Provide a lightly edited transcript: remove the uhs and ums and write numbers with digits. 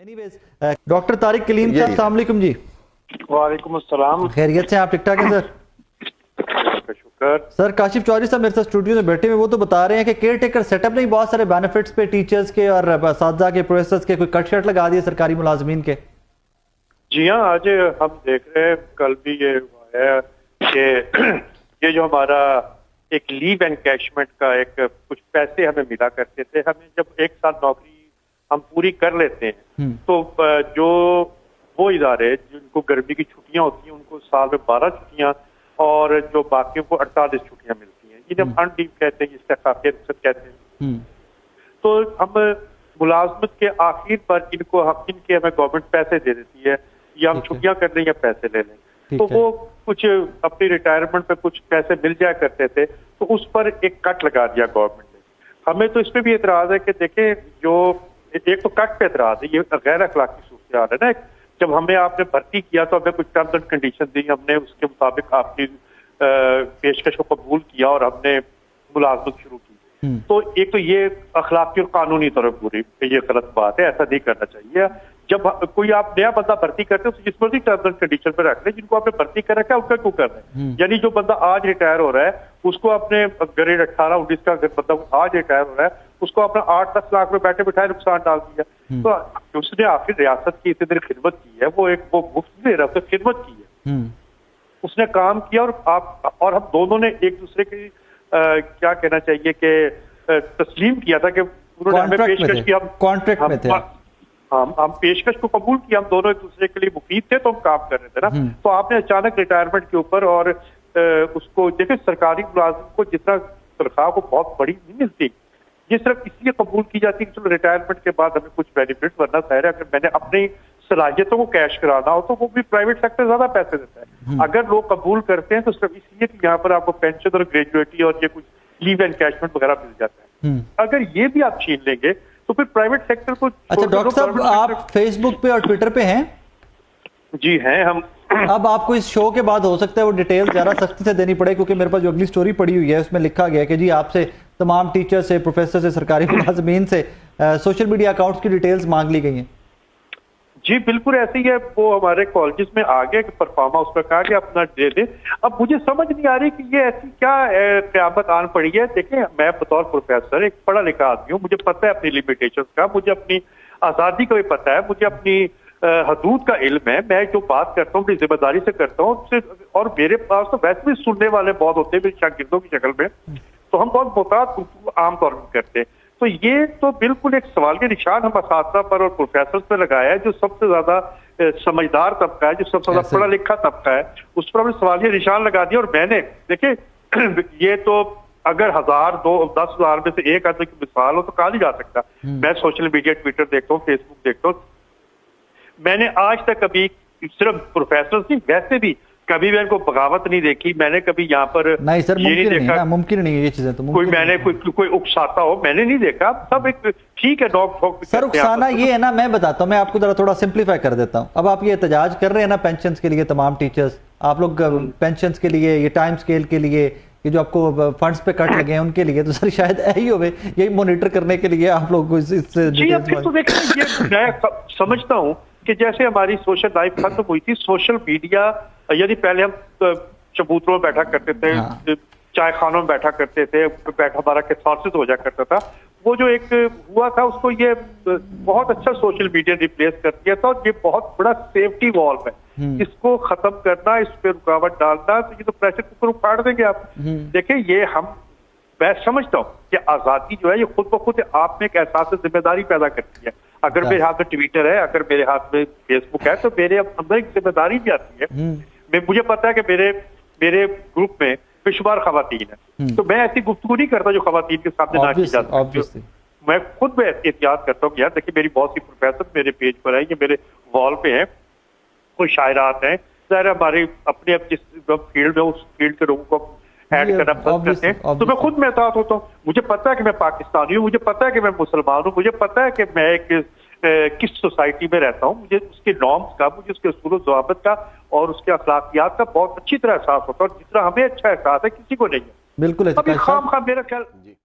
Anyways doctor Tariq Kaleem साहब, अस्सलाम वालेकुम जी। वालेकुम अस्सलाम। खैरियत से? आप ठीक ठाक हैं सर? शुक्र। सर काशिफ चौधरी साहब मेरे साथ स्टूडियो में बैठे हुए, वो तो बता रहे हैं कि केयर टेकर सेटअप नहीं, बहुत सारे बेनिफिट्स पे टीचर्स के और असातिज़ा के, प्रोफेसर्स के कोई कट शर्ट लगा दिए सरकारी मुलाजमीन के। जी हाँ, आज हम देख रहे हैं, कल भी ये हुआ है कि ये जो हमारा एक लीव एनकैशमेंट का एक कुछ पैसे हमें मिला करते थे, हमें जब एक साल नौकरी हम पूरी कर लेते हैं तो जो वो इदारे जिनको गर्मी की छुट्टियां होती हैं उनको साल में 12 छुट्टियां और जो बाकियों को 48 छुट्टियां मिलती हैं। ये जब अनलीव कहते हैं, इस्तीफाए रुखसत कहते हैं। तो हम मुलाजमत के आखिर पर इनके हमें गवर्नमेंट पैसे दे देती है, या हम छुट्टियां कर लें या पैसे ले लें। तो वो कुछ अपनी रिटायरमेंट पे कुछ पैसे मिल जाया करते थे, तो उस पर एक कट लगा दिया गवर्नमेंट ने। हमें तो इस पर भी एतराज है कि देखें, जो एक तो कट पे एतराज है, ये गैर अखलाकी सूरत है ना। जब हमें आपने भर्ती किया तो हमें कुछ टर्म्स एंड कंडीशन दी, हमने उसके मुताबिक आपकी पेशकश को कबूल किया और हमने मुलाजमत शुरू की। तो एक तो ये अखलाकी और कानूनी तौर पर पूरी ये गलत बात है, ऐसा नहीं करना चाहिए। जब कोई आप नया बंदा भर्ती करते हैं तो जिस मर्जी टर्म्स एंड कंडीशन पर रख लें, जिनको आपने भर्ती कर रखा है उसका क्यों कर रहे हैं। यानी जो बंदा आज रिटायर हो रहा है उसको अपने ग्रेड 18-19 का बंदा आज रिटायर हो रहा है उसको अपना 8-10 लाख में बैठे बिठाए नुकसान डाल दिया। तो उसने आखिर रियासत की इतनी देर खिदमत की है, वो मुफ्त दे रहा है, खिदमत की है, उसने काम किया। और हम दोनों ने एक दूसरे की क्या कहना चाहिए कि तस्लीम किया था कि उन्होंने हमें पेशकश की, हम कॉन्ट्रैक्ट में थे, हम पेशकश को कबूल किया, हम दोनों एक दूसरे के लिए मुफीद थे, तो हम काम कर रहे थे ना। तो आपने अचानक रिटायरमेंट के ऊपर और उसको देखे, सरकारी मुलाजिम को जितना तनख्वाह को बहुत बड़ी नहीं मिलती, ये सिर्फ इसलिए कबूल की जाती है कि चलो रिटायरमेंट के बाद हमें कुछ बेनिफिट, वरना जाहिर है अगर मैंने अपनी सलाहियतों को कैश कराना हो तो वो भी प्राइवेट सेक्टर ज्यादा पैसे देता है। अगर लोग कबूल करते हैं तो सिर्फ इसलिए कि यहाँ पर आपको पेंशन और ग्रेजुएटी और ये कुछ लीव एनकैशमेंट वगैरह मिल जाता है। अगर ये भी आप छीन लेंगे तो फिर प्राइवेट सेक्टर को। अच्छा डॉक्टर साहब, आप फेसबुक पे और ट्विटर पे हैं? जी हैं हम। अब आपको इस शो के बाद हो सकता है वो डिटेल ज्यादा सख्ती से देनी पड़े, क्योंकि मेरे पास जो अगली स्टोरी पड़ी हुई है उसमें लिखा गया है कि जी आपसे तमाम टीचर से, प्रोफेसर से, सरकारी मुलाजमीन से सोशल मीडिया अकाउंट्स की डिटेल्स मांग ली गई हैं। जी बिल्कुल ऐसे ही है। वो हमारे कॉलेजेस में आ गया कि परफॉर्मा उस पर कहा कि अपना दे दे। अब मुझे समझ नहीं आ रही कि ये ऐसी क्या क़यामत आन पड़ी है। देखें, मैं बतौर प्रोफेसर एक पढ़ा लिखा आदमी हूँ, मुझे पता है अपनी लिमिटेशंस का, मुझे अपनी आज़ादी का भी पता है, मुझे अपनी हदूद का इल्म है। मैं जो बात करता हूँ अपनी जिम्मेदारी से करता हूँ, और मेरे पास तो वैसे भी सुनने वाले बहुत होते हैं मेरे शागिर्दों की शक्ल में, तो हम बहुत मोहतात आमतौर पर करते हैं। तो ये तो बिल्कुल एक सवाल के निशान हम असातिज़ा पर और प्रोफेसर पर लगाया है, जो सबसे ज्यादा समझदार तबका है, जो सबसे ज्यादा पढ़ा लिखा तबका है, उस पर हमने सवालिया निशान लगा दिया। और मैंने देखिए, ये तो अगर 1000, 10,000 में से एक आदमी की मिसाल हो तो कहा नहीं जा सकता। मैं सोशल मीडिया, ट्विटर देखता हूँ, फेसबुक देखता हूँ, मैंने आज तक कभी सिर्फ प्रोफेसर नहीं, वैसे भी कभी भी इनको बगावत नहीं देखी। मैंने कभी यहाँ पर नहीं सर, ये नहीं देखा, मुमकिन नहीं है ये चीजें, तो कोई मैंने कोई उकसाता हो मैंने नहीं देखा। सब एक ठीक है, नॉक ठोक सर उकसाना ये है ना, मैं बताता हूँ, मैं आपको जरा थोड़ा सिंप्लीफाई कर देता हूँ। अब आप ये एहतजाज कर रहे हैं ना पेंशन के लिए, तमाम टीचर्स, आप लोग पेंशन के लिए, ये टाइम स्केल के लिए, ये जो आपको फंड्स पे कट लगे हैं उनके लिए, तो सर शायद यही हो, यही मॉनिटर करने के लिए आप लोग इससे। जी अब फिर तो देखिए, ये मैं समझता हूँ कि जैसे हमारी सोशल लाइफ खत्म हुई थी, सोशल मीडिया, यदि पहले हम चबूतरों में बैठा करते थे, चाय खानों में बैठा करते थे, हमारा कैथारसिस हो जा करता था, वो जो एक हुआ था उसको ये बहुत अच्छा सोशल मीडिया रिप्लेस कर दिया था। और ये बहुत बड़ा सेफ्टी वॉल है, इसको खत्म करना, इस पे रुकावट डालना, तो ये तो प्रेशर कुकर उखाड़ देंगे आप। देखिए, ये मैं समझता हूँ कि आज़ादी जो है ये खुद ब खुद आप में एक एहसास जिम्मेदारी पैदा करती है। अगर मेरे हाथ में ट्विटर है, अगर मेरे हाथ में फेसबुक है, तो मेरे अंदर एक जिम्मेदारी भी आती है। मुझे पता है कि मेरे ग्रुप में बेशुमार खवातीन है, तो मैं ऐसी गुफ्तगू नहीं करता जो खवातीन के सामने ना की जा सकती। मैं खुद में एहतियात करता हूँ, यार देखिए मेरी बहुत सी प्रोफेसर मेरे पेज पर है, ये मेरे वॉल पे है, कोई शायरात हैं, ज़ाहिर हमारे अपने जिस फील्ड में उस फील्ड के लोगों को ऐड करना पसंद करते हैं, तो मैं खुद एहतियात होता हूँ। मुझे पता है कि मैं पाकिस्तानी हूँ, मुझे पता है कि मैं मुसलमान हूँ, मुझे पता है कि मैं किस सोसाइटी में रहता हूँ, मुझे उसके नॉर्म्स का, मुझे उसके उसूल ज़वाबित का और उसके अखलाकियात का बहुत अच्छी तरह एहसास होता है, और जितना हमें अच्छा एहसास है किसी को नहीं है। बिल्कुल अभी खाम मेरा ख्याल